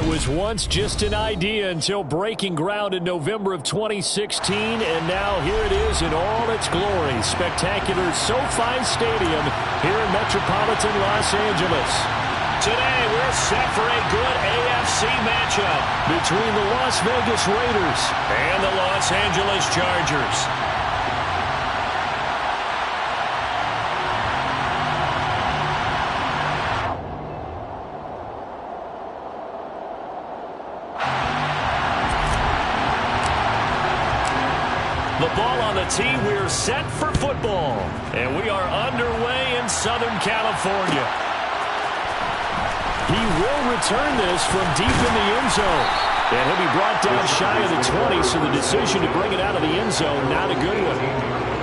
It was once just an idea until breaking ground in November of 2016, and now here it is in all its glory. Spectacular SoFi Stadium here in metropolitan Los Angeles. Today, we're set for a good AFC matchup between the Las Vegas Raiders and the Los Angeles Chargers. The ball on the tee, we're set for football. And we are underway in Southern California. He will return this from deep in the end zone. And he'll be brought down shy of the 20, so the decision to bring it out of the end zone, not a good one.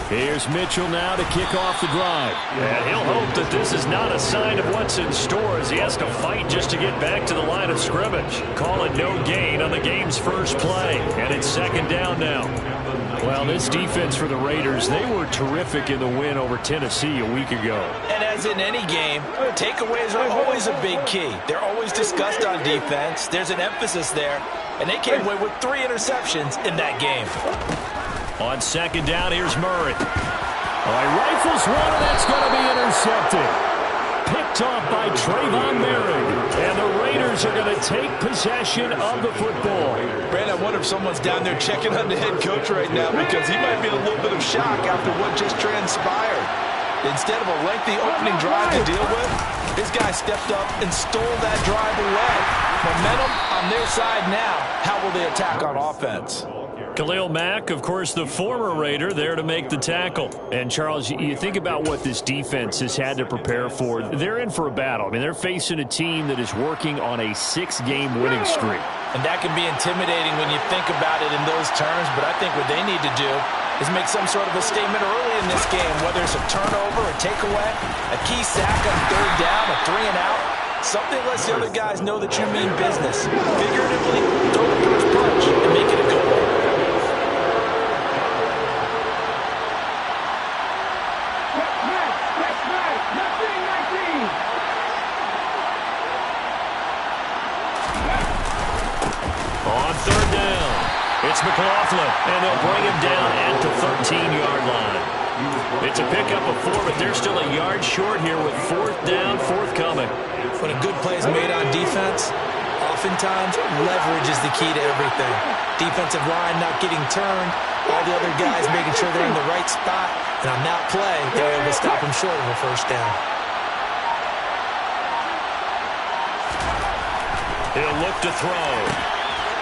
Here's Mitchell now to kick off the drive. And he'll hope that this is not a sign of what's in store as he has to fight just to get back to the line of scrimmage. Call it no gain on the game's first play. And it's second down now. Well, this defense for the Raiders, they were terrific in the win over Tennessee a week ago. And as in any game, takeaways are always a big key. They're always discussed on defense. There's an emphasis there. And they came away with 3 interceptions in that game. On second down, here's Murray. He rifles one, and that's going to be intercepted. Picked off by Trayvon Merrick. And the Raiders are going to take possession of the football. Brand, I wonder if someone's down there checking on the head coach right now because he might be in a little bit of shock after what just transpired. Instead of a lengthy opening drive to deal with, this guy stepped up and stole that drive away. Momentum on their side now. How will they attack on offense? Khalil Mack, of course, the former Raider, there to make the tackle. And, Charles, you think about what this defense has had to prepare for. They're in for a battle. I mean, they're facing a team that is working on a 6-game winning streak. And that can be intimidating when you think about it in those terms, but I think what they need to do is make some sort of a statement early in this game, whether it's a turnover, a takeaway, a key sack on third down, a 3-and-out. Something lets the other guys know that you mean business. Figuratively, throw the first punch and make it a good one. On third down, it's McLaughlin, and they'll bring him down at the 13-yard line. It's a pickup of 4, but they're still a yard short here with fourth down forthcoming. When a good play is made on defense, oftentimes leverage is the key to everything. Defensive line not getting turned, all the other guys making sure they're in the right spot, and on that play, they're able to stop him short of a first down. He'll look to throw.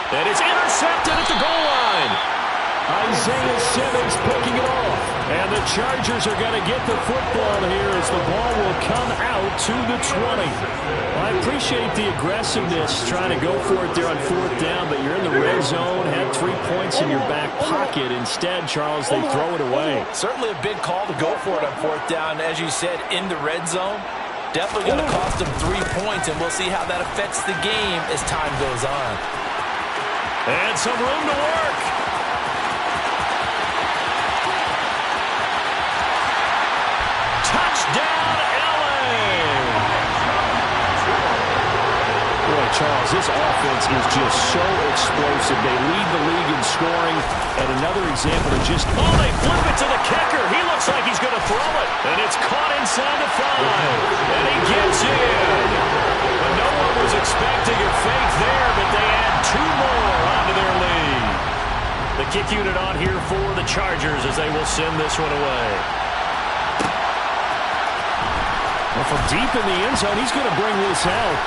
And it's intercepted at the goal line. Isaiah Simmons picking it off. And the Chargers are going to get the football here as the ball will come out to the 20. Well, I appreciate the aggressiveness trying to go for it there on fourth down, but you're in the red zone, had 3 points in your back pocket. Instead, Charles, they throw it away. Certainly a big call to go for it on fourth down. As you said, in the red zone. Definitely going to cost them 3 points, and we'll see how that affects the game as time goes on. And some room to work. Touchdown, LA! Boy, Charles, this offense is just so explosive. They lead the league in scoring. And another example of just... Oh, they flip it to the kicker. He looks like he's going to throw it. And it's caught inside the 5. And he gets in. But no one was expecting a fake there, but they add 2 more onto their lead. The kick unit on here for the Chargers as they will send this one away. Well, from deep in the end zone, he's going to bring this out.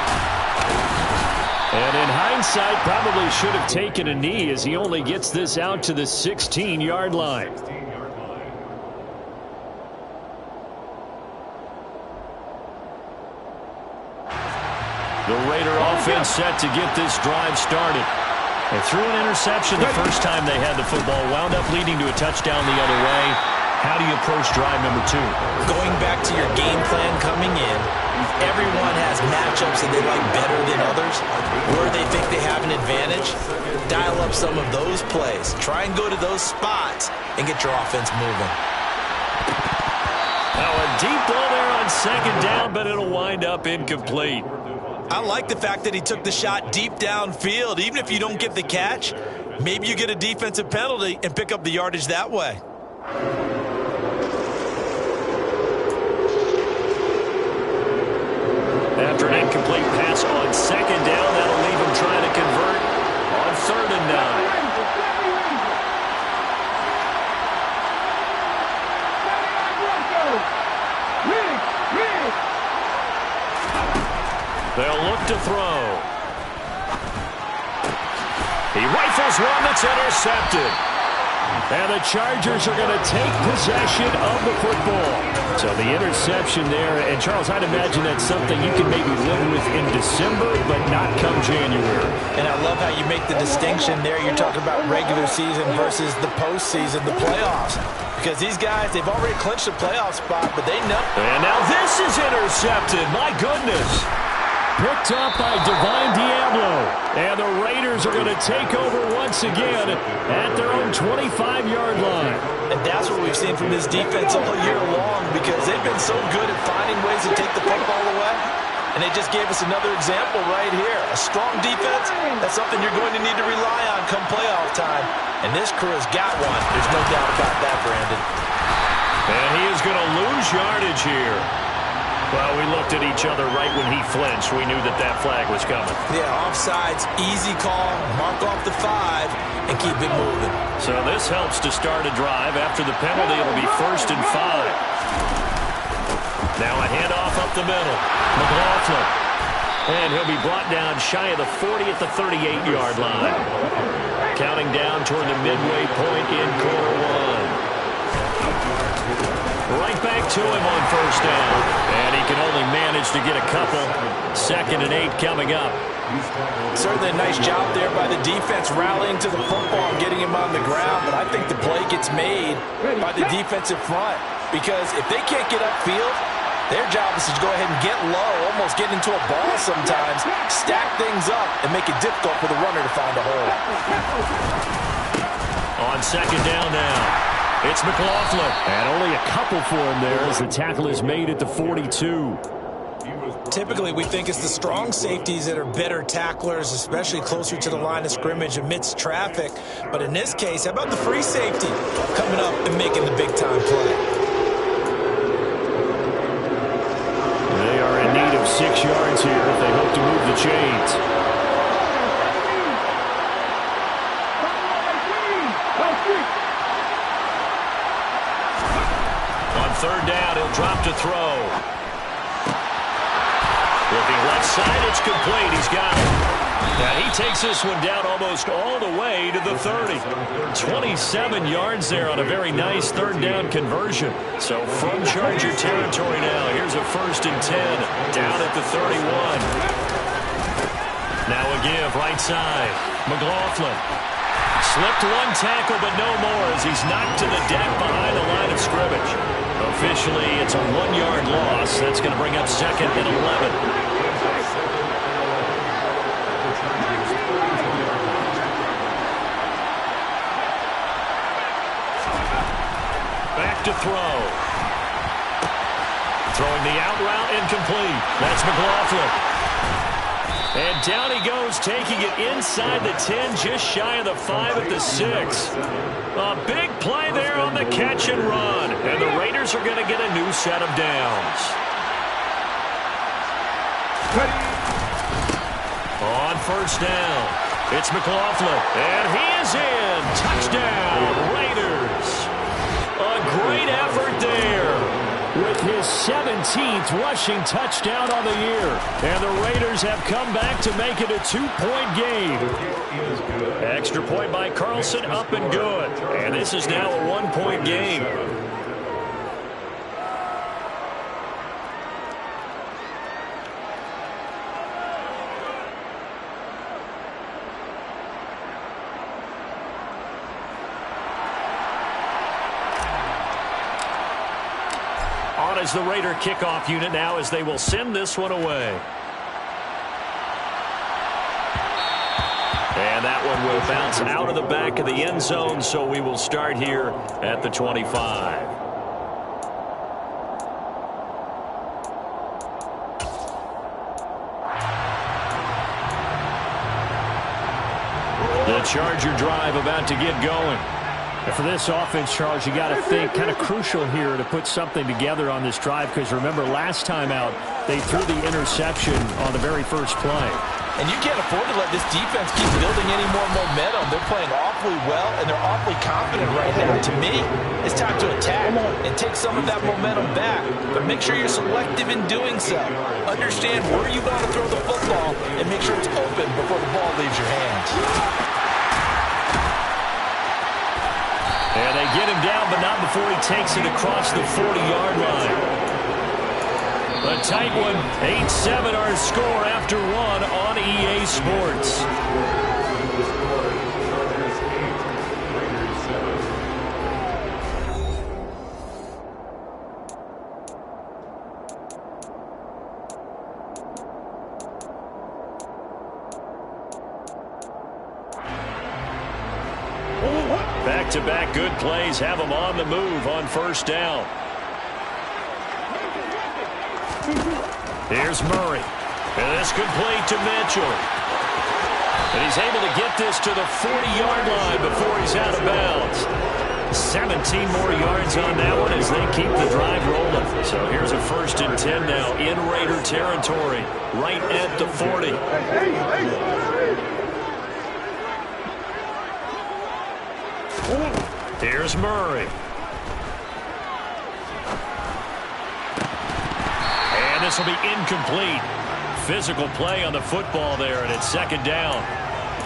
And in hindsight, probably should have taken a knee as he only gets this out to the 16-yard line. The Raider offense set to get this drive started. They threw an interception the first time they had the football, wound up leading to a touchdown the other way. How do you approach drive number 2? Going back to your game plan coming in, everyone has matchups that they like better than others. Where they think they have an advantage, dial up some of those plays. Try and go to those spots and get your offense moving. Now a deep ball there on second down, but it'll wind up incomplete. I like the fact that he took the shot deep downfield. Even if you don't get the catch, maybe you get a defensive penalty and pick up the yardage that way. After an incomplete pass on second down, that'll leave him trying to convert on 3rd and 9. They'll look to throw. He rifles one that's intercepted. And the Chargers are going to take possession of the football. So the interception there, and Charles, I'd imagine that's something you can maybe live with in December, but not come January. And I love how you make the distinction there. You're talking about regular season versus the postseason, the playoffs. Because these guys, they've already clinched a playoff spot, but they know. And now this is intercepted. My goodness. Picked up by Divine Diablo. And the Raiders are going to take over once again at their own 25-yard line. And that's what we've seen from this defense all year long, because they've been so good at finding ways to take the football away. And they just gave us another example right here. A strong defense, that's something you're going to need to rely on come playoff time. And this crew has got one. There's no doubt about that, Brandon. And he is going to lose yardage here. Well, we looked at each other right when he flinched. We knew that that flag was coming. Yeah, offsides, easy call, mark off the 5, and keep it moving. So this helps to start a drive. After the penalty, it'll be 1st and 5. Now a handoff up the middle. McLaughlin. And he'll be brought down shy of the 40 at the 38-yard line. Counting down toward the midway point in quarter 1. Right back to him on 1st down. And he can only manage to get a couple. 2nd and 8 coming up. Certainly a nice job there by the defense rallying to the football and getting him on the ground. But I think the play gets made by the defensive front. Because if they can't get upfield, their job is to go ahead and get low, almost get into a ball sometimes, stack things up, and make it difficult for the runner to find a hole. On 2nd down now. It's McLaughlin. And only a couple for him there as the tackle is made at the 42. Typically, we think it's the strong safeties that are better tacklers, especially closer to the line of scrimmage amidst traffic. But in this case, how about the free safety coming up and making the big-time play? They are in need of 6 yards here if they hope to move the chains. On 3rd down, he'll drop to throw. Looking left side, it's complete. He's got it. Now he takes this one down almost all the way to the 30. 27 yards there on a very nice 3rd down conversion. So from Charger territory now, here's a 1st and 10 down at the 31. Now a give right side. McLaughlin. Slipped one tackle, but no more as he's knocked to the deck behind the line of scrimmage. Officially, it's a 1-yard loss. That's going to bring up 2nd and 11. Back to throw. Throwing the out route incomplete. That's McLaughlin. And down he goes, taking it inside the 10, just shy of the 5 at the 6. A big play there on the catch and run. And the Raiders are going to get a new set of downs. On 1st down, it's McLaughlin. And he is in. Touchdown, Raiders. A great effort there. With his 17th rushing touchdown on the year. And the Raiders have come back to make it a 2-point game. Extra point by Carlson, up and good. And this is now a 1-point game. On as the Raider kickoff unit now as they will send this one away. And that one will bounce out of the back of the end zone, so we will start here at the 25. The Charger drive about to get going. And for this offense, Charles, you got to think kind of crucial here to put something together on this drive, because remember last time out they threw the interception on the very first play. And you can't afford to let this defense keep building any more momentum. They're playing awfully well, and they're awfully confident right now. To me, it's time to attack and take some of that momentum back. But make sure you're selective in doing so. Understand where you want to throw the football and make sure it's open before the ball leaves your hands. And they get him down, but not before he takes it across the 40-yard line. A tight one, 8-7 our score after one on EA Sports. Back-to-back good plays have them on the move on first down. Here's Murray. And this complete to Mitchell. And he's able to get this to the 40-yard line before he's out of bounds. 17 more yards on that one as they keep the drive rolling. So here's a 1st and 10 now in Raider territory, right at the 40. Here's Murray. And this will be incomplete. Physical play on the football there, and it's 2nd down.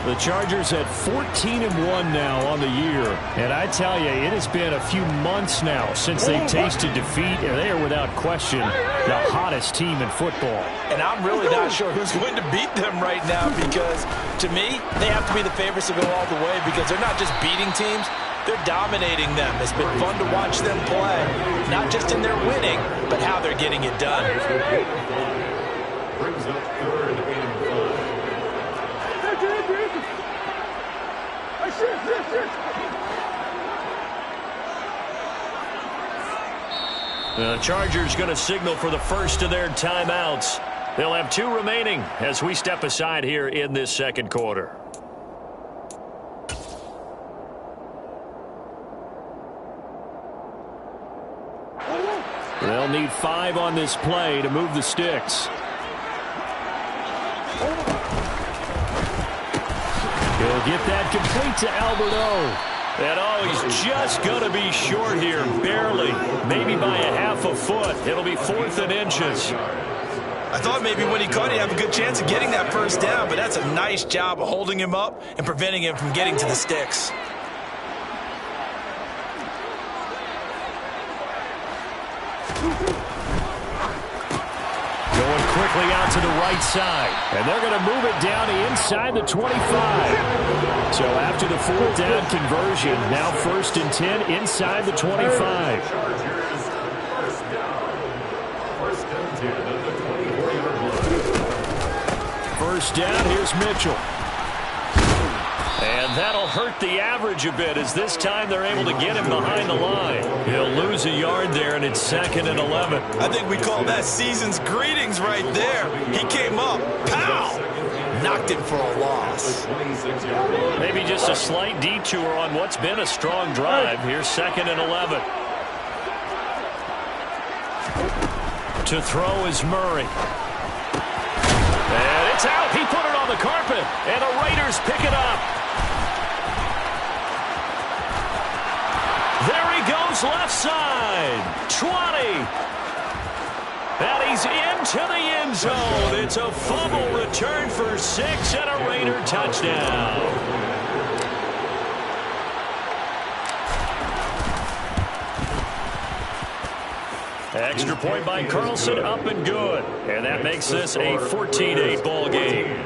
The Chargers at 14-1 now on the year. And I tell you, it has been a few months now since they've tasted defeat, and they are without question the hottest team in football. And I'm really not sure who's going to beat them right now, because to me, they have to be the favorites to go all the way, because they're not just beating teams, they're dominating them. It's been fun to watch them play, not just in their winning, but how they're getting it done. Brings up 3rd and 5. The Chargers going to signal for the first of their timeouts. They'll have 2 remaining as we step aside here in this 2nd quarter. They'll need 5 on this play to move the sticks. He'll get that complete to Alberto. And he's just going to be short here, barely, maybe by a half a foot. It'll be 4th and inches. I thought maybe when he caught it, he'd have a good chance of getting that first down, but that's a nice job of holding him up and preventing him from getting to the sticks. Going quickly out to the right side. And they're going to move it down to inside the 25. So after the 4th down conversion, now 1st and 10 inside the 25. First down, here's Mitchell. And that'll hurt the average a bit, as this time they're able to get him behind the line. He'll lose a yard there, and it's 2nd and 11. I think we call that season's greetings right there. He came up, pow! Knocked him for a loss. Maybe just a slight detour on what's been a strong drive. Here's 2nd and 11. To throw is Murray. And it's out. He put it on the carpet, and the Raiders pick it up. There he goes left side. 20. And he's into the end zone. It's a fumble return for 6 and a Raider touchdown. Extra point by Carlson, up and good. And that makes this a 14-8 ball game.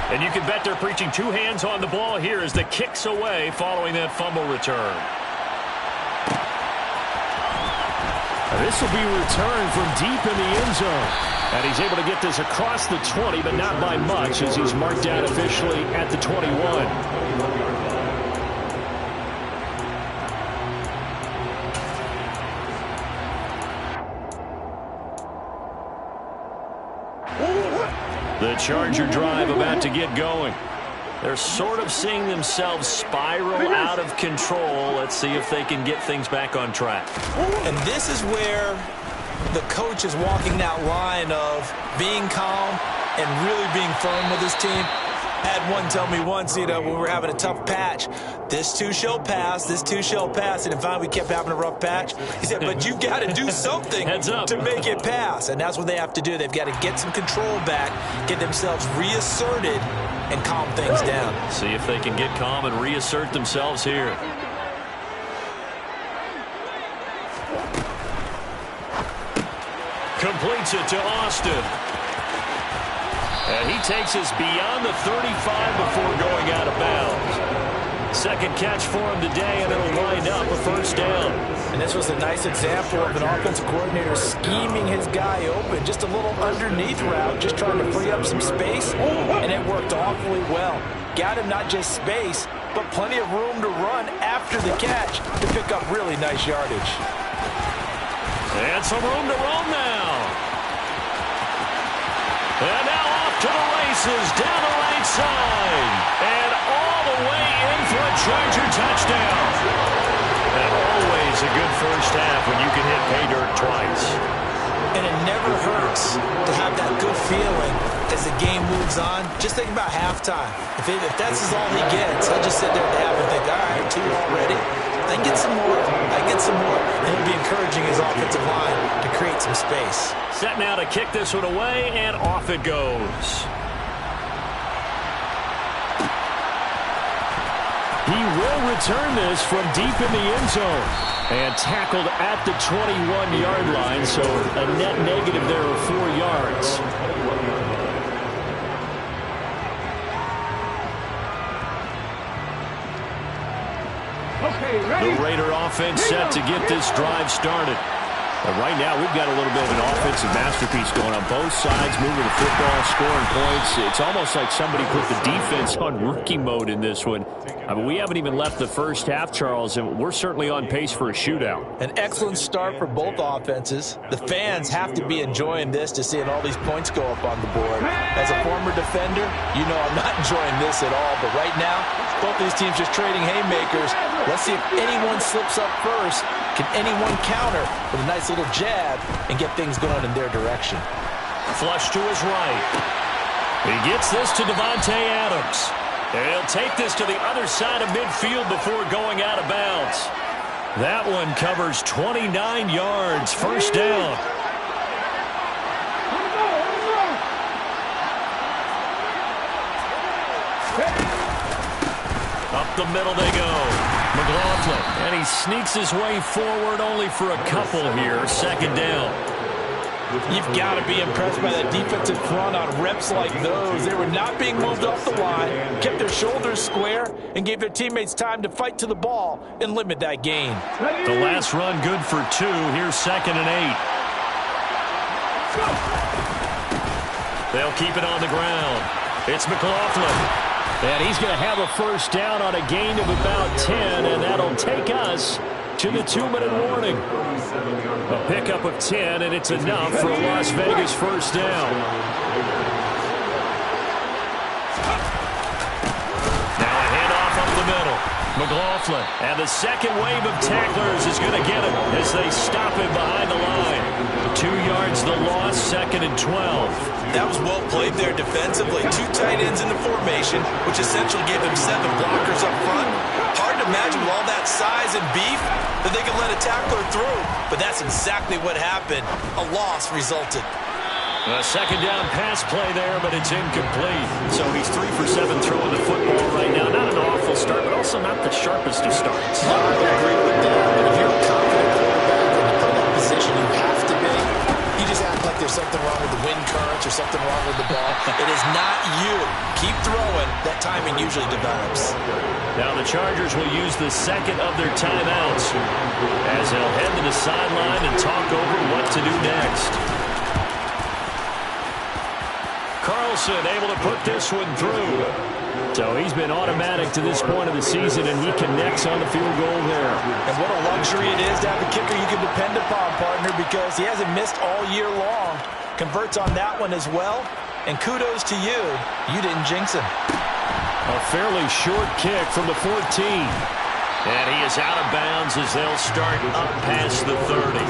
And you can bet they're preaching 2 hands on the ball here as the kick's away following that fumble return. This will be returned from deep in the end zone. And he's able to get this across the 20, but not by much, as he's marked down officially at the 21. The Charger drive about to get going. They're sort of seeing themselves spiral out of control. Let's see if they can get things back on track. And this is where the coach is walking that line of being calm and really being firm with his team. Had one tell me once, when we were having a tough patch, this too shall pass, this too shall pass. And finally we kept having a rough patch. He said, but you've got to do something to make it pass. And that's what they have to do. They've got to get some control back, get themselves reasserted, and calm things down. See if they can get calm and reassert themselves here. Completes it to Austin. And he takes us beyond the 35 before going out of bounds. Second catch for him today, and it'll wind up a first down. And this was a nice example of an offensive coordinator scheming his guy open. Just a little underneath route, just trying to free up some space, and it worked awfully well. Got him not just space, but plenty of room to run after the catch to pick up really nice yardage. And some room to roam now. And now off to the races, down the right side. And all the way in for a Charger touchdown. And always a good first half when you can hit pay dirt twice. And it never hurts to have that good feeling as the game moves on. Just think about halftime. If that's all he gets, he'll just sit there at the half and think, all right, 2 already. I get some more. I get some more. And he'll be encouraging his offensive line to create some space. Set now to kick this one away, and off it goes. He will return this from deep in the end zone. And tackled at the 21-yard line, so a net negative there of 4 yards. The Raider offense set to get this drive started. But right now, we've got a little bit of an offensive masterpiece going on both sides, moving the football, scoring points. It's almost like somebody put the defense on rookie mode in this one. I mean, we haven't even left the first half, Charles, and we're certainly on pace for a shootout. An excellent start for both offenses. The fans have to be enjoying this to seeing all these points go up on the board. As a former defender, you know I'm not enjoying this at all. But right now, both these teams just trading haymakers. Let's see if anyone slips up first. Can anyone counter with a nice little jab and get things going in their direction? Flush to his right. He gets this to Davante Adams. And he'll take this to the other side of midfield before going out of bounds. That one covers 29 yards. First down. Up the middle they go. McLaughlin. And he sneaks his way forward only for a couple here. Second down. You've got to be impressed by that defensive front on reps like those. They were not being moved off the line, kept their shoulders square, and gave their teammates time to fight to the ball and limit that gain. The last run good for 2. Here's 2nd and 8. They'll keep it on the ground. It's McLaughlin. And he's going to have a first down on a gain of about 10, and that'll take us to the 2-minute warning. A pickup of 10, and it's enough for a Las Vegas first down. Now a handoff up the middle. McLaughlin. And the second wave of tacklers is going to get him as they stop him behind the line. 2 yards the loss, 2nd and 12. That was well played there defensively. 2 tight ends in the formation, which essentially gave them 7 blockers up front. Hard to imagine with all that size and beef that they could let a tackler through. But that's exactly what happened. A loss resulted. A second down pass play there, but it's incomplete. So he's 3 for 7 throwing the football right now. Not an awful start, but also not the sharpest of starts. No, I agree with that. But if you're a confident quarterback and you put in that position you have to be, you just act like there's something wrong with the wind currents or something wrong with the ball. It is not you. Keep throwing. That timing usually develops. Now the Chargers will use the second of their timeouts as they'll head to the sideline and talk over what to do next. Carlson able to put this one through. So he's been automatic to this point of the season, and he connects on the field goal there. And what a luxury it is to have a kicker you can depend upon, partner, because he hasn't missed all year long. Converts on that one as well. And kudos to you. You didn't jinx him. A fairly short kick from the 14. And he is out of bounds as they'll start up past the 30.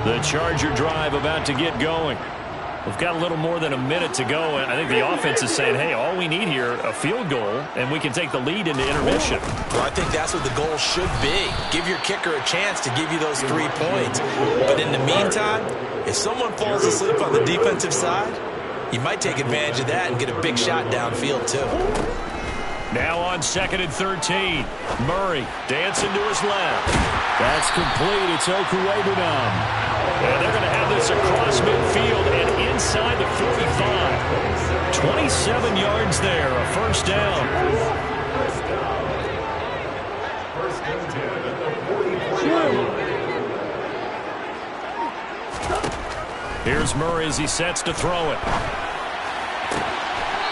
The Charger drive about to get going. We've got a little more than a minute to go, and I think the offense is saying, hey, all we need here, a field goal, and we can take the lead into intermission. Well, I think that's what the goal should be. Give your kicker a chance to give you those 3 points. But in the meantime, if someone falls asleep on the defensive side, you might take advantage of that and get a big shot downfield, too. Now on 2nd and 13. Murray dancing to his left. That's complete. It's Okuwebunam. And they're going to have this across midfield and inside the 45. 27 yards there, a first down. Here's Murray as he sets to throw it.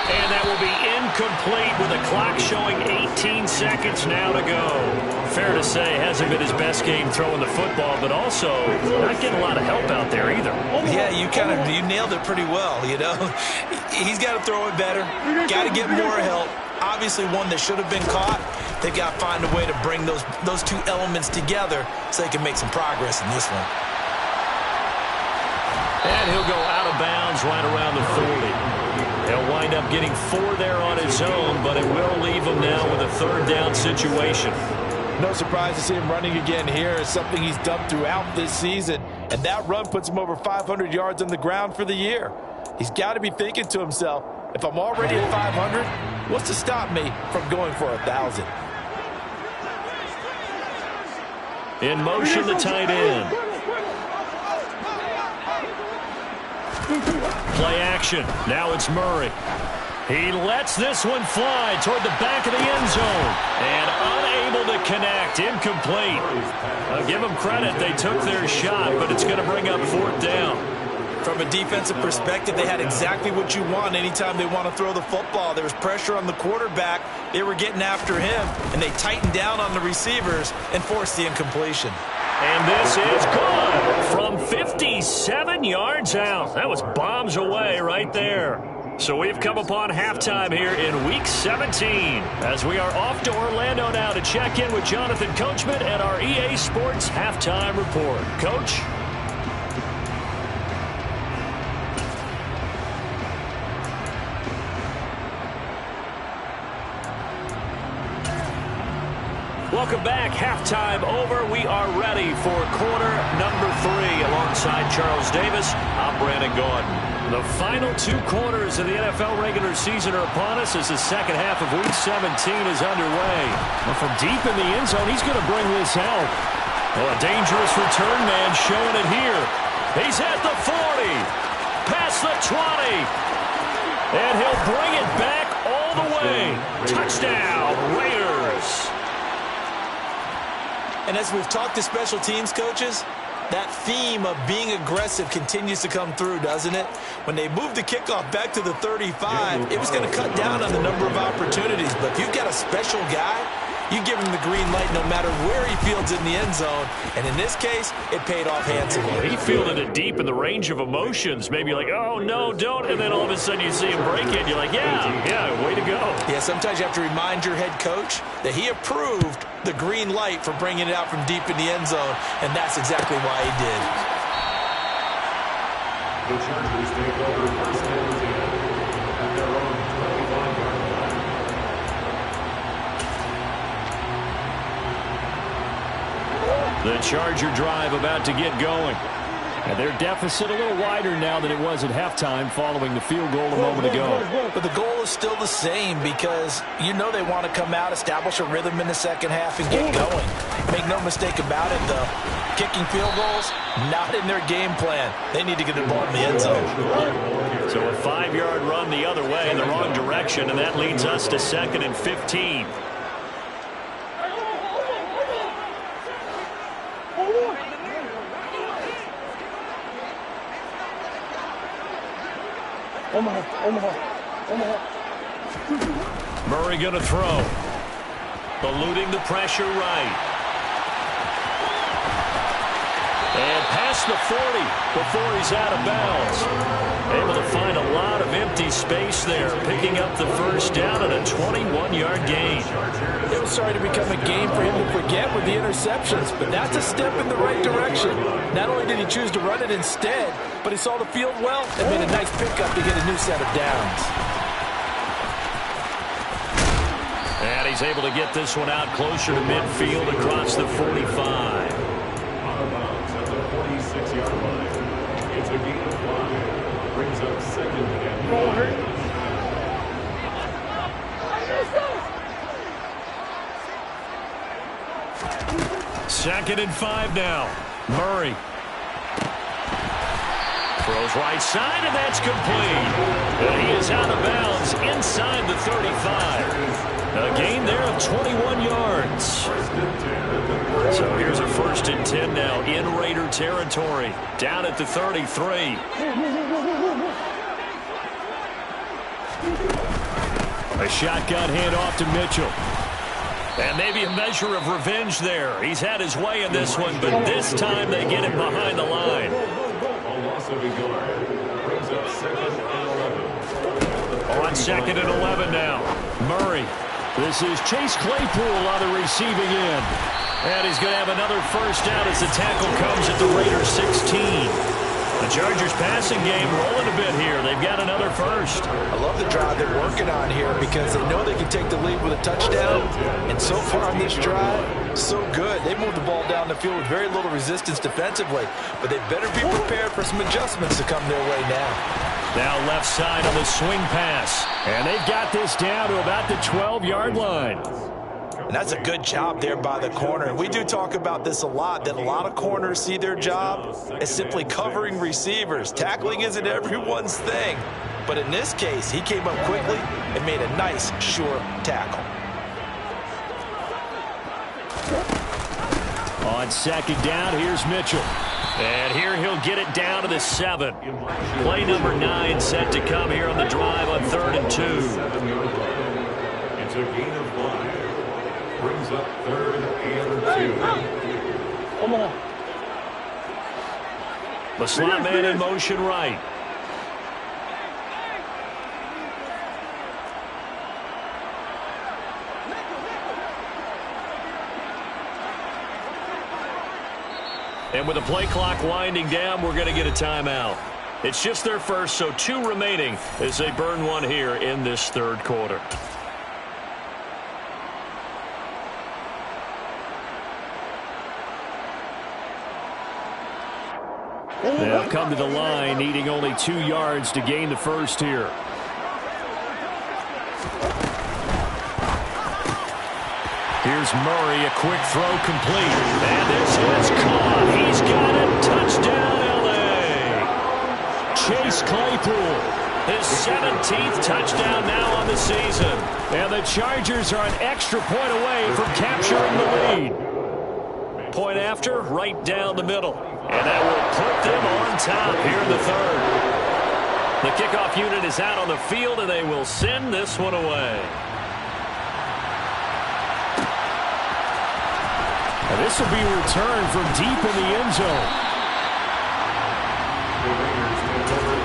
And that will be incomplete with the clock showing 18 seconds now to go. Fair to say, hasn't been his best game throwing the football, but also not getting a lot of help out there either. Yeah, you nailed it pretty well, you know. He's got to throw it better. Got to get more help. Obviously one that should have been caught. They've got to find a way to bring those two elements together so they can make some progress in this one. And he'll go out of bounds right around the 40. He'll wind up getting 4 there on his own, but it will leave him now with a third down situation. No surprise to see him running again here. It's something he's done throughout this season, and that run puts him over 500 yards on the ground for the year. He's got to be thinking to himself, if I'm already at 500, what's to stop me from going for 1,000? In motion, the tight end. Play action. Now it's Murray. He lets this one fly toward the back of the end zone. And unable to connect. Incomplete. I'll give them credit. They took their shot, but it's going to bring up 4th down. From a defensive perspective, they had exactly what you want anytime they want to throw the football. There was pressure on the quarterback. They were getting after him, and they tightened down on the receivers and forced the incompletion. And this is good from 57 yards out. That was bombs away right there. So we've come upon halftime here in Week 17 as we are off to Orlando now to check in with Jonathan Coachman and our EA Sports Halftime Report. Coach? Welcome back. Halftime over. We are ready for quarter number 3 alongside Charles Davis. I'm Brandon Gordon. The final 2 quarters of the NFL regular season are upon us as the second half of Week 17 is underway. Well, from deep in the end zone, he's going to bring this out. Well, a dangerous return man showing it here. He's at the 40, past the 20, and he'll bring it back all the way. Touchdown, Raiders. And as we've talked to special teams coaches, that theme of being aggressive continues to come through, doesn't it? When they moved the kickoff back to the 35, it was going to cut down on the number of opportunities. But if you've got a special guy, you give him the green light no matter where he fields in the end zone. And in this case, it paid off handsomely. He fielded it deep in the range of emotions. Maybe like, oh, no, don't. And then all of a sudden you see him break it. You're like, yeah, way to go. Yeah, sometimes you have to remind your head coach that he approved the green light for bringing it out from deep in the end zone. And that's exactly why he did. The Chargers take over first and 10 at their own 21-yard line. The Charger drive about to get going. And their deficit a little wider now than it was at halftime following the field goal a moment ago. But the goal is still the same because you know they want to come out, establish a rhythm in the second half, and get going. Make no mistake about it, though. Kicking field goals, not in their game plan. They need to get the ball in the end zone. So a 5-yard run the other way in the wrong direction, and that leads us to 2nd and 15. Murray going to throw. Eluding the pressure right. And past the 40 before he's out of bounds. Able to find a lot of empty space there, picking up the first down and a 21-yard gain. It was starting to become a game for him to forget with the interceptions, but that's a step in the right direction. Not only did he choose to run it instead, but he saw the field well and made a nice pickup to get a new set of downs. And he's able to get this one out closer to midfield across the 45. Out of bounds at the 46-yard line. It's a gain of 5. Brings up 2nd and 9. Second and 5 now. Murray. Throws right side, and that's complete. And he is out of bounds inside the 35. A gain there of 21 yards. So here's a 1st and 10 now in Raider territory. Down at the 33. A shotgun handoff to Mitchell. And maybe a measure of revenge there. He's had his way in this one, but this time they get him behind the line. A loss of a yard. Brings up 2nd and 11. On 2nd and 11 now. Murray. This is Chase Claypool on the receiving end. And he's going to have another first down as the tackle comes at the Raiders 16. The Chargers passing game rolling a bit here. They've got another first. I love the drive they're working on here because they know they can take the lead with a touchdown. And so far on this drive, so good. They moved the ball down the field with very little resistance defensively. But they better be prepared for some adjustments to come their way now. Now left side on the swing pass. And they've got this down to about the 12-yard line. And that's a good job there by the corner. And we do talk about this a lot, that a lot of corners see their job as simply covering receivers. Tackling isn't everyone's thing. But in this case, he came up quickly and made a nice, sure tackle. On 2nd down, here's Mitchell. And here he'll get it down to the 7. Play number 9 set to come here on the drive on 3rd and 2. 7-yard line. It's a gain of 5. Brings up 3rd and 2. Come on. The slot man in motion right. And with the play clock winding down, we're going to get a timeout. It's just their first, so 2 remaining as they burn one here in this 3rd quarter. They'll come to the line, needing only 2 yards to gain the first here. Here's Murray, a quick throw complete. And this one's caught. He's got it. Touchdown, L.A. Chase Claypool. His 17th touchdown now on the season. And the Chargers are an extra point away from capturing the lead. Point after, right down the middle. And that will put them on top here in the 3rd. The kickoff unit is out on the field, and they will send this one away. And this will be returned from deep in the end zone. The Raiders take over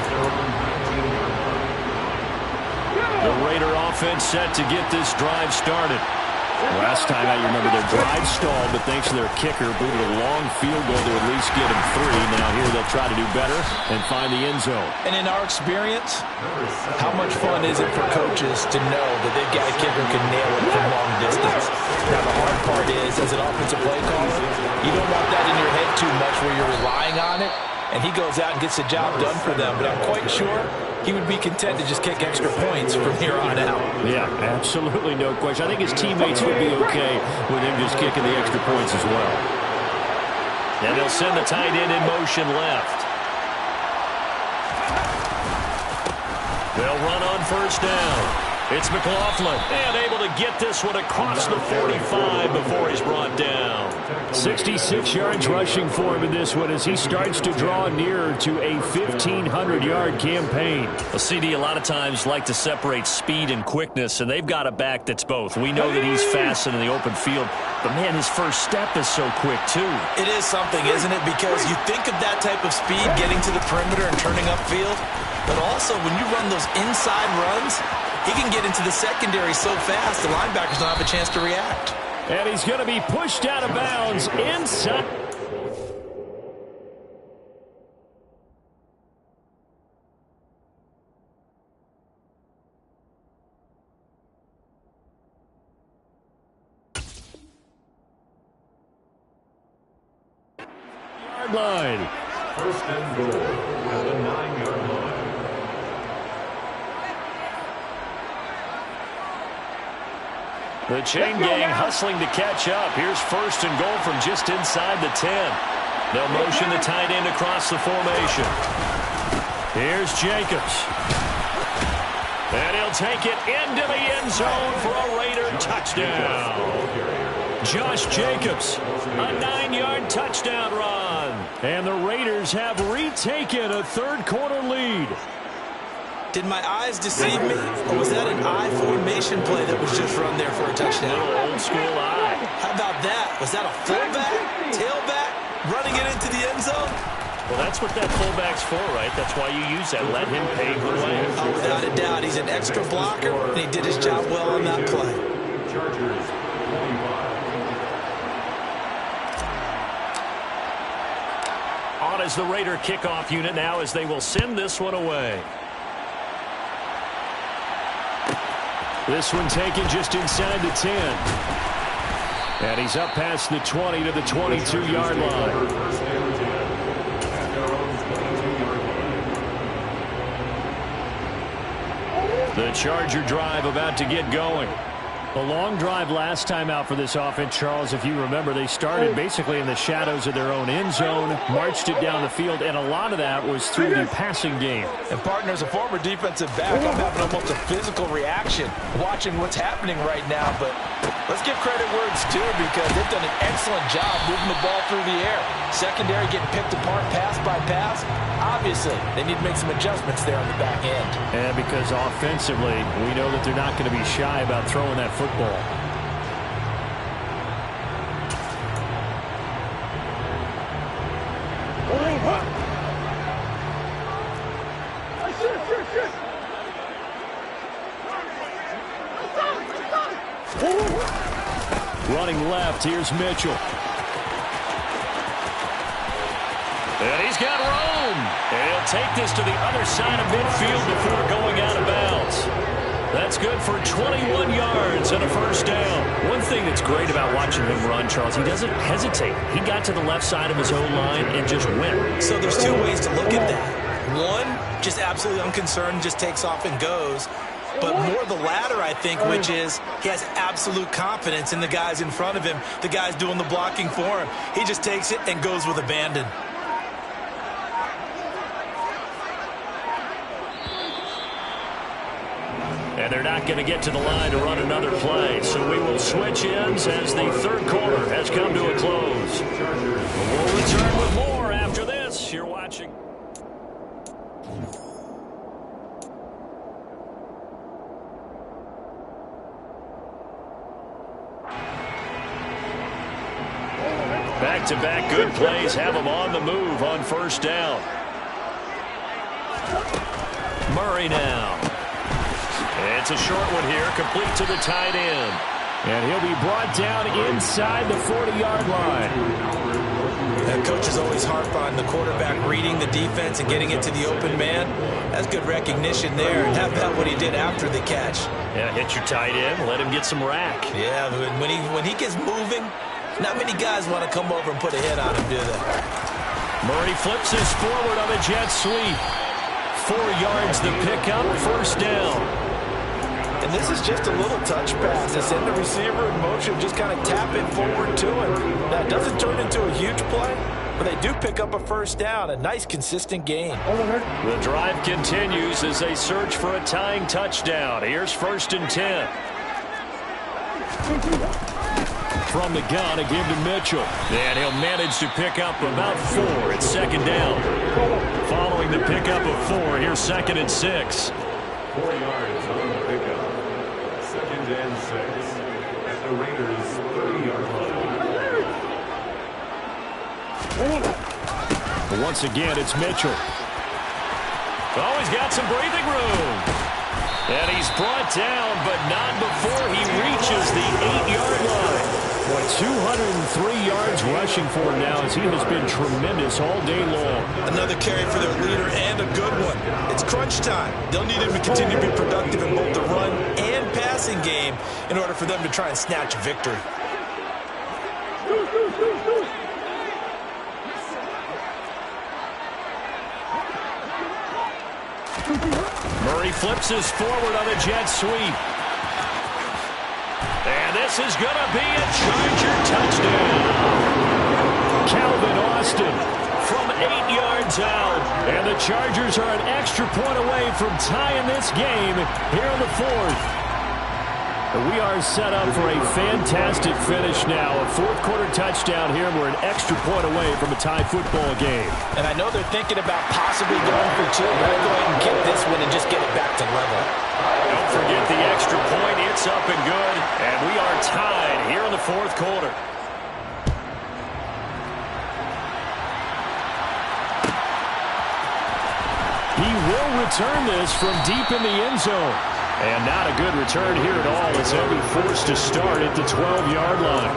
their own 19-yard line. The Raider offense set to get this drive started. Last time out, you remember their drive stalled, but thanks to their kicker, booted a long field goal to at least get them 3. Now here they'll try to do better and find the end zone. And in our experience, how much fun is it for coaches to know that they've got a kicker who can nail it from long distance? Now the hard part is, as an offensive play caller, you don't want that in your head too much where you're relying on it, and he goes out and gets the job done for them. But I'm quite sure he would be content to just kick extra points from here on out. Yeah, absolutely no question. I think his teammates would be okay with him just kicking the extra points as well. And they'll send the tight end in motion left. They'll run on first down. It's McLaughlin, and able to get this one across the 45 before he's brought down. 66 yards rushing for him in this one as he starts to draw nearer to a 1,500-yard campaign. A CD a lot of times like to separate speed and quickness, and they've got a back that's both. We know that he's fast in the open field, but, man, his first step is so quick, too. It is something, isn't it? Because you think of that type of speed getting to the perimeter and turning upfield, but also when you run those inside runs, he can get into the secondary so fast, the linebackers don't have a chance to react. And he's going to be pushed out of bounds inside. Yard line. First and goal at the 9-yard line. The chain gang hustling to catch up. Here's first and goal from just inside the 10. They'll motion the tight end across the formation. Here's Jacobs. And he'll take it into the end zone for a Raider touchdown. Josh Jacobs, a 9-yard touchdown run. And the Raiders have retaken a third-quarter lead. Did my eyes deceive me, or was that an I formation play that was just run there for a touchdown? Old school I. How about that? Was that a fullback, tailback, running it into the end zone? Well, that's what that fullback's for, right? That's why you use that. Let him pave the way. Oh, without a doubt. He's an extra blocker, and he did his job well on that play. Chargers, 25. On as the Raider kickoff unit now as they will send this one away. This one taken just inside the 10. And he's up past the 20 to the 22-yard line. First and 10 at their own 22-yard line. The Charger drive about to get going. A long drive last time out for this offense, Charles. If you remember, they started basically in the shadows of their own end zone, marched it down the field, and a lot of that was through the passing game. And, partner, as a former defensive back, I'm having almost a physical reaction watching what's happening right now. But let's give credit where it's due because they've done an excellent job moving the ball through the air. Secondary getting picked apart pass by pass. Obviously, they need to make some adjustments there on the back end. And because offensively, we know that they're not going to be shy about throwing that football. Running left, here's Mitchell. And he's got room. And he'll take this to the other side of midfield before going out of bounds. That's good for 21 yards and a first down. One thing that's great about watching him run, Charles, he doesn't hesitate. He got to the left side of his own line and just went. So there's two ways to look at that. One, just absolutely unconcerned, just takes off and goes. But more the latter, I think, which is he has absolute confidence in the guys in front of him, the guys doing the blocking for him. He just takes it and goes with abandon. And they're not going to get to the line to run another play. So we will switch ends as the third quarter has come to a close. We'll return with more after this. You're watching. Back-to-back good plays have them on the move on first down. Murray now. It's a short one here, complete to the tight end. And he'll be brought down inside the 40-yard line. Coaches always harp on the quarterback reading the defense and getting it to the open man. That's good recognition there. And how about what he did after the catch? Yeah, hit your tight end, let him get some rack. Yeah, when he gets moving, not many guys want to come over and put a hit on him, do they? Murray flips his forward on a jet sweep. 4 yards the pickup, first down. And this is just a little touch pass. It's in the receiver in motion, just kind of tap it forward to him. Now, it doesn't turn into a huge play, but they do pick up a first down, a nice, consistent gain. The drive continues as they search for a tying touchdown. Here's 1st and 10. From the gun, a give to Mitchell. And he'll manage to pick up about 4. It's 2nd down. Following the pickup of 4, here's 2nd and 6. 4 yards on the pickup. 2nd and 6 at the Raiders' 30-yard line. Once again, it's Mitchell. Oh, he's got some breathing room. And he's brought down, but not before he reaches the 8-yard line. 203 yards rushing for him now as he has been tremendous all day long. Another carry for their leader and a good one. It's crunch time. They'll need him to continue to be productive in both the run and passing game in order for them to try and snatch a victory. Murray flips his forward on a jet sweep. And this is going to be a Charger touchdown. Calvin Austin from 8 yards out. And the Chargers are an extra point away from tying this game here in the 4th. We are set up for a fantastic finish now. A 4th-quarter touchdown here, and we're an extra point away from a tie football game. And I know they're thinking about possibly going for 2, but I'll go ahead and get this one and just get it back to level. Don't forget the extra point. It's up and good. And we are tied here in the 4th quarter. He will return this from deep in the end zone. And not a good return here at all as they'll be forced to start at the 12-yard line.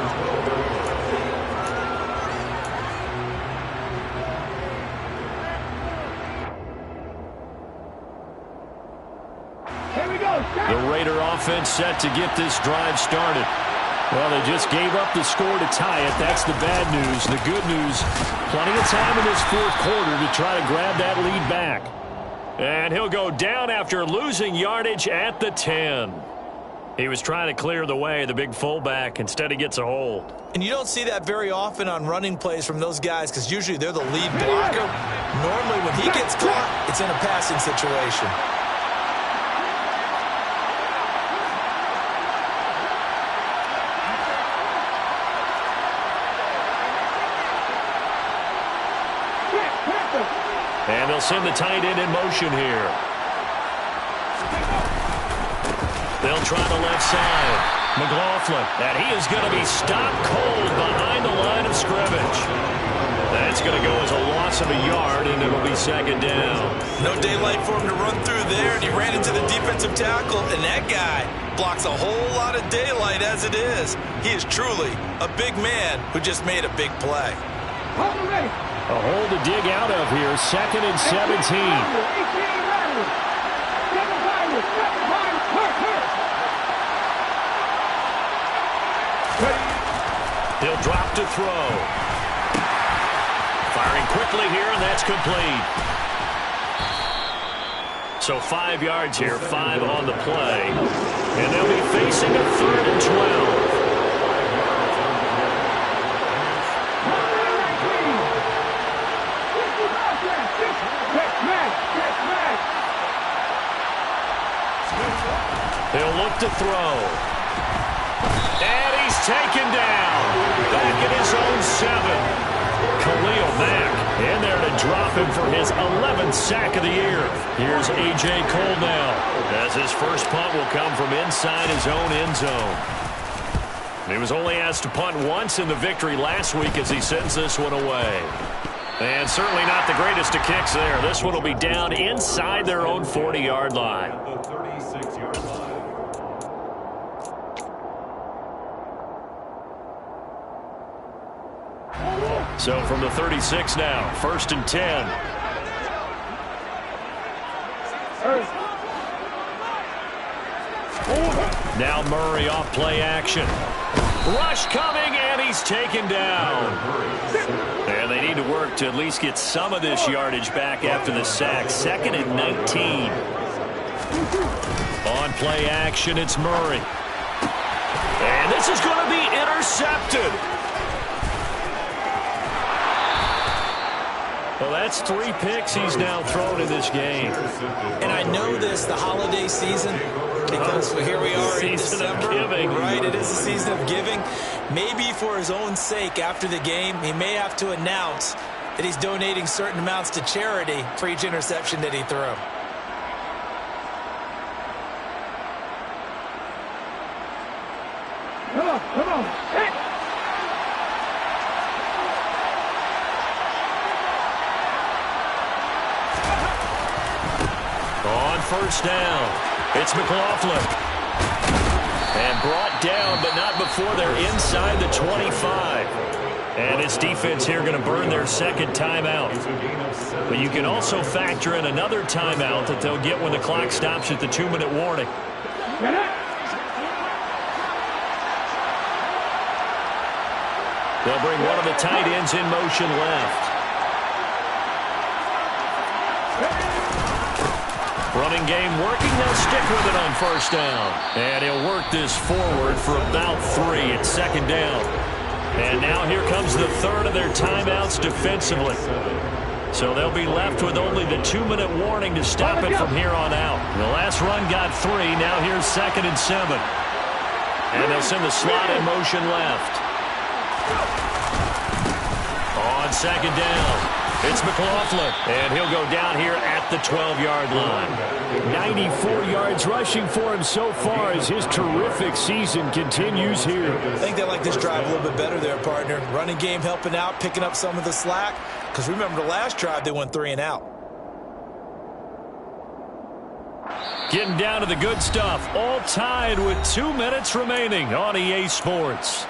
The Raider offense set to get this drive started. Well, they just gave up the score to tie it. That's the bad news. The good news, plenty of time in this 4th quarter to try to grab that lead back. And he'll go down after losing yardage at the 10. He was trying to clear the way, the big fullback. Instead, he gets a hold. And you don't see that very often on running plays from those guys because usually they're the lead blocker. Normally, when he gets caught, it's in a passing situation. And they'll send the tight end in motion here. They'll try the left side. McLaughlin, and he is going to be stopped cold behind the line of scrimmage. That's going to go as a loss of a yard, and it'll be 2nd down. No daylight for him to run through there, and he ran into the defensive tackle, and that guy blocks a whole lot of daylight as it is. He is truly a big man who just made a big play. A hole to dig out of here, 2nd and 17. He'll drop to throw. Firing quickly here, and that's complete. So 5 yards here, 5 on the play. And they'll be facing a 3rd and 12. He'll look to throw. And he's taken down. Back at his own 7. Khalil Mack in there to drop him for his 11th sack of the year. Here's A.J. Cole now, as his first punt will come from inside his own end zone. He was only asked to punt once in the victory last week as he sends this one away. And certainly not the greatest of kicks there. This one will be down inside their own 40-yard line. The 36-yard line. So from the 36 now, 1st and 10. Now Murray off play action. Rush coming, and he's taken down. And they need to work to at least get some of this yardage back after the sack. 2nd and 19. On play action, it's Murray. And this is going to be intercepted. Well, that's 3 picks he's now thrown in this game. And I know this, the holiday season, because here we are in December. Season of giving. Right, it is the season of giving. Maybe for his own sake after the game, he may have to announce that he's donating certain amounts to charity for each interception that he threw. Come on. Hey. On 1st down, it's McLaughlin. And brought down, but not before they're inside the 25. And this defense here going to burn their 2nd timeout. But you can also factor in another timeout that they'll get when the clock stops at the 2-minute warning. They'll bring one of the tight ends in motion left. Running game working. They'll stick with it on 1st down. And he'll work this forward for about 3. It's 2nd down. And now here comes the 3rd of their timeouts defensively. So they'll be left with only the 2-minute warning to stop it from here on out. The last run got 3. Now here's 2nd and 7. And they'll send the slot in motion left. On 2nd down, it's McLaughlin, and he'll go down here at the 12-yard line. 94 yards rushing for him so far as his terrific season continues here. I think they like this drive a little bit better there, partner. Running game helping out, picking up some of the slack. Because remember the last drive, they went 3 and out. Getting down to the good stuff, all tied with 2 minutes remaining on EA Sports.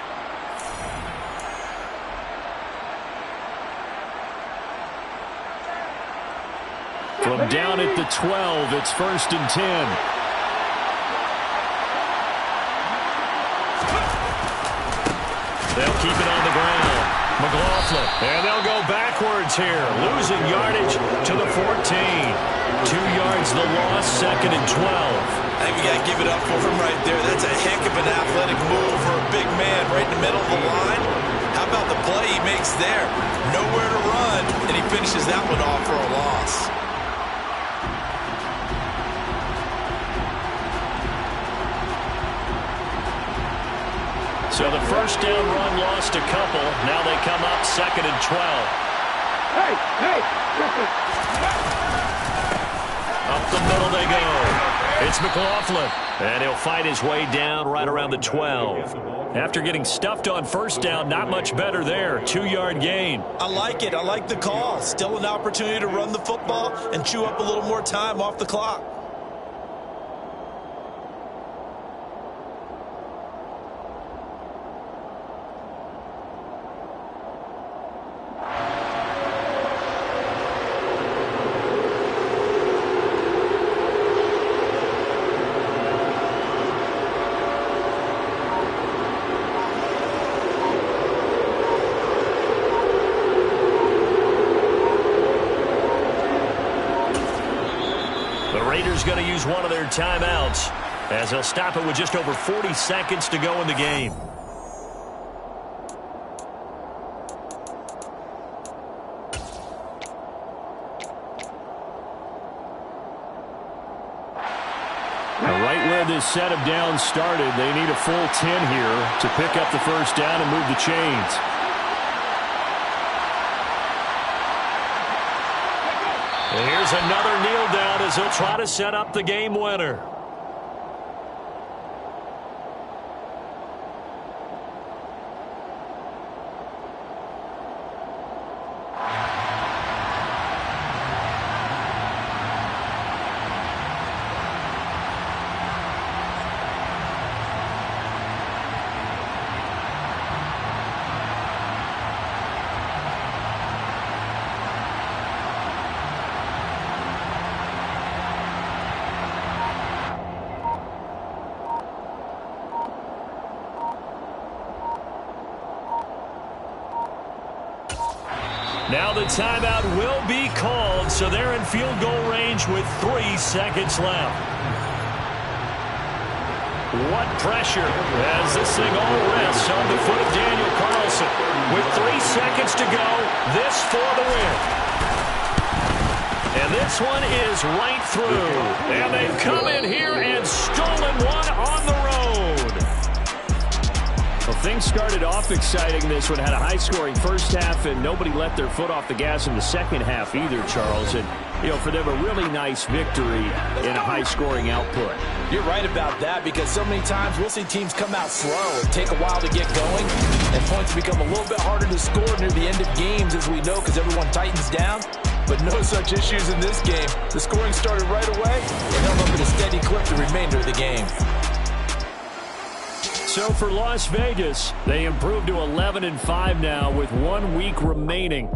From down at the 12, it's 1st and 10. They'll keep it on the ground. McLaughlin, and they'll go backwards here, losing yardage to the 14. 2 yards the loss, 2nd and 12. I think we got to give it up for him right there. That's a heck of an athletic move for a big man right in the middle of the line. How about the play he makes there? Nowhere to run, and he finishes that one off for a loss. So the 1st down run lost a couple. Now they come up 2nd and 12. Hey! Up the middle they go. It's McLaughlin. And he'll fight his way down right around the 12. After getting stuffed on 1st down, not much better there. 2-yard gain. I like it. I like the call. Still an opportunity to run the football and chew up a little more time off the clock. Going to use one of their timeouts as they'll stop it with just over 40 seconds to go in the game. Now, right where this set of downs started, they need a full 10 here to pick up the 1st down and move the chains. And here's another kneel down as he'll try to set up the game winner. Now the timeout will be called, so they're in field goal range with 3 seconds left. What pressure as this thing all rests on the foot of Daniel Carlson. With 3 seconds to go, this for the win. And this one is right through. And they've come in here and stolen one on the road. Well, things started off exciting. This one had a high-scoring first half, and nobody let their foot off the gas in the second half either, Charles. And, you know, for them, a really nice victory in a high-scoring output. You're right about that, because so many times we'll see teams come out slow and take a while to get going, and points become a little bit harder to score near the end of games, as we know, because everyone tightens down. But no such issues in this game. The scoring started right away and held up at a steady clip the remainder of the game. So for Las Vegas, they improved to 11-5 now with 1 week remaining.